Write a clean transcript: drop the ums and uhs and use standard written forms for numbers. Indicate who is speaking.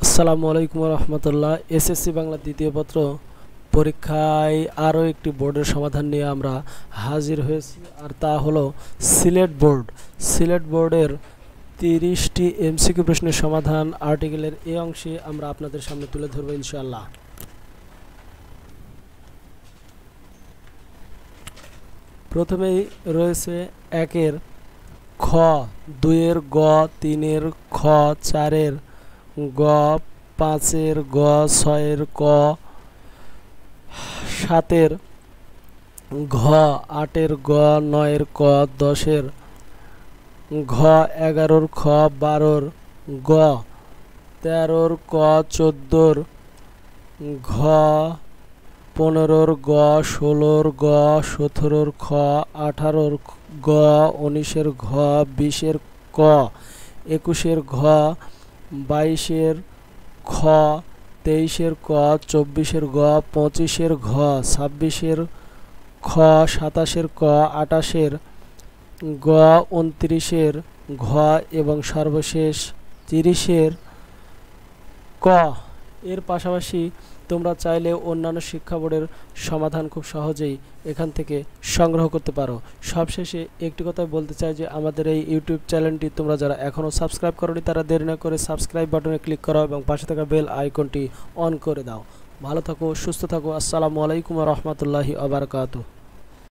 Speaker 1: আসসালামু আলাইকুম রহমতুল্লাহ। এসএসসি বাংলা দ্বিতীয় পত্র পরীক্ষায় আরও একটি বোর্ডের সমাধান নিয়ে আমরা হাজির হয়েছি, আর তা হলো সিলেট বোর্ড। সিলেট বোর্ডের 30টি এমসিকিউ প্রশ্নের সমাধান আর্টিকেলের এই অংশে আমরা আপনাদের সামনে তুলে ধরব ইনশাআল্লাহ। প্রথমেই রয়েছে 1-এর খ, 2-এর গ, 3-এর খ, 4-এর গ, 5-এর গ, 6-এর ক, 7-এর ঘ, 8-এর গ, 9-এর ক, 10-এর ঘ, 11-র খ, 12-র গ, 13-র ক, 14-র ঘ, 15-র গ, 16-র গ, 17-র খ, 18-র গ, 19-এর ঘ, 20-এর ক, 21-এর ঘ, 22-এর খ, 23-এর ক, 24-এর গ, 25-এর ঘ, 26-এর খ, 27-এর ক, 28-এর গ, 29-এর ঘ এবং সর্বশেষ 30-এর ক। এর পাশাপাশি তোমরা চাইলে অন্যান্য শিক্ষা বোর্ডের সমাধান খুব সহজেই এখান থেকে সংগ্রহ করতে পারো। সবশেষে একটি কথা বলতে চাই যে আমাদের এই ইউটিউব চ্যানেলটি তোমরা যারা এখনও সাবস্ক্রাইব করোনি তারা দেরি না করে সাবস্ক্রাইব বাটনে ক্লিক করো এবং পাশে থাকা বেল আইকনটি অন করে দাও। ভালো থাকো, সুস্থ থাকো। আসসালামু আলাইকুম ওয়া রাহমাতুল্লাহি ওয়া বারাকাতুহু।